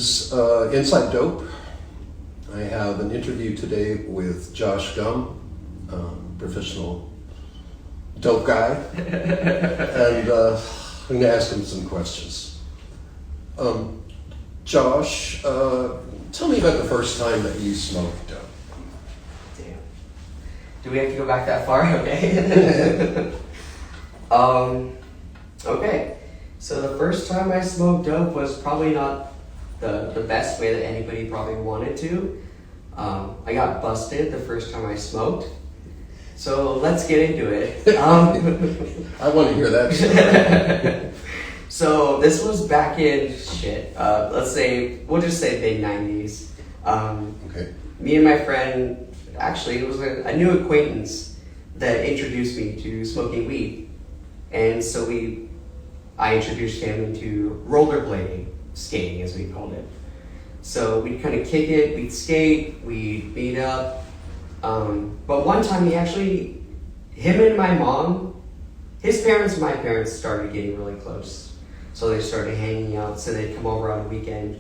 is Inside Dope. I have an interview today with Josh Gum, professional dope guy, and I'm going to ask him some questions. Josh, tell me about the first time that you smoked dope. Damn. Do we have to go back that far? Okay. Okay. So the first time I smoked dope was probably not the best way that anybody probably wanted to. I got busted the first time I smoked. So let's get into it. I want to hear that story. So this was back in we'll just say mid 90s. Okay. Me and my friend, actually it was a new acquaintance that introduced me to smoking weed. And so I introduced him into rollerblading, skating as we called it. So we'd kind of kick it, we'd skate, we'd meet up. But one time him and my mom, his parents and my parents started getting really close. So they started hanging out, so they'd come over on a weekend.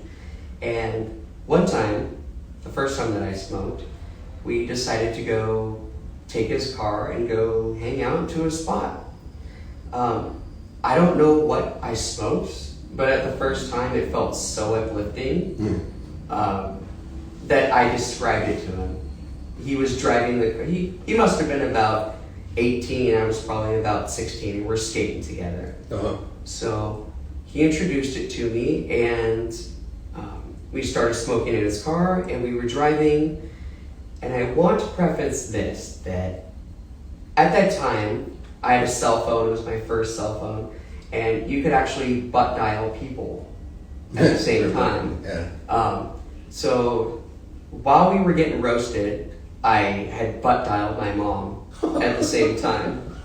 And one time, the first time that I smoked, we decided to go take his car and go hang out to a spot. I don't know what I smoked, but at the first time it felt so uplifting that I described it to him. He was driving the car. He must have been about 18, I was probably about 16, and we're skating together. Uh-huh. So he introduced it to me, and we started smoking in his car, and we were driving. And I want to preface this, that at that time, I had a cell phone. It was my first cell phone, and you could actually butt dial people at the same time. Yeah. So while we were getting roasted, I had butt dialed my mom at the same time,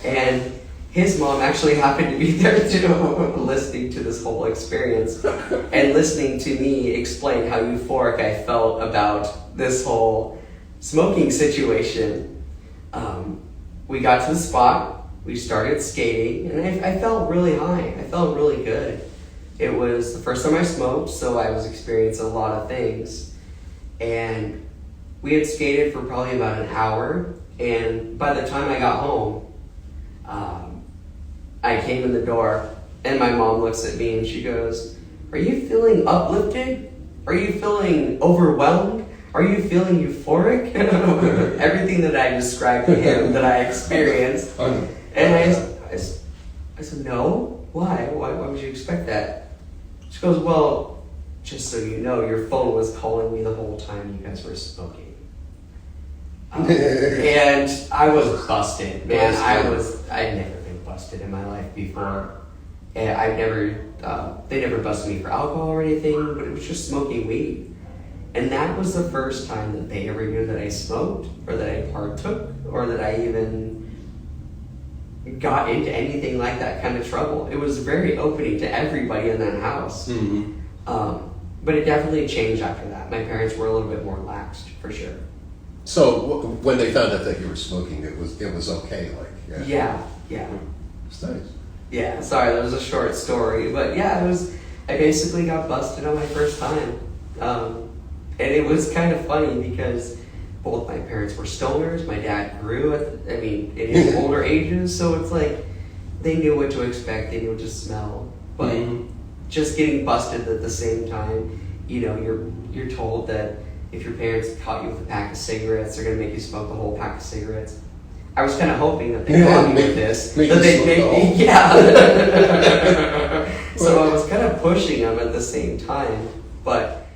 and his mom actually happened to be there too, listening to this whole experience and listening to me explain how euphoric I felt about this whole smoking situation. We got to the spot, we started skating, and I felt really high. I felt really good. It was the first time I smoked, so I was experiencing a lot of things. And we had skated for probably about an hour, and by the time I got home, I came in the door, and my mom looks at me and she goes, "Are you feeling uplifted? Are you feeling overwhelmed? Are you feeling euphoric?" Everything that I described to him that I experienced. And I said, "No, why? Why would you expect that?" She goes, "Well, just so you know, your phone was calling me the whole time you guys were smoking." And I was busted, man. I'd never been busted in my life before. And they never busted me for alcohol or anything, but it was just smoking weed. And that was the first time that they ever knew that I smoked, or that I partook, or that I even got into anything like that kind of trouble. It was very opening to everybody in that house. Mm-hmm. But it definitely changed after that. My parents were a little bit more laxed, for sure. So when they found out that you were smoking, it was okay, like Yeah. It's nice. Yeah, sorry, that was a short story, but yeah, I basically got busted on my first time. And it was kind of funny because both my parents were stoners. My dad grew in his older ages, so it's like they knew what to expect, they knew what to smell. But just getting busted at the same time, you're told that if your parents caught you with a pack of cigarettes, they're going to make you smoke the whole pack of cigarettes. I was kind of hoping that they caught me with this. That they'd make me, yeah. So I was kind of pushing them at the same time. But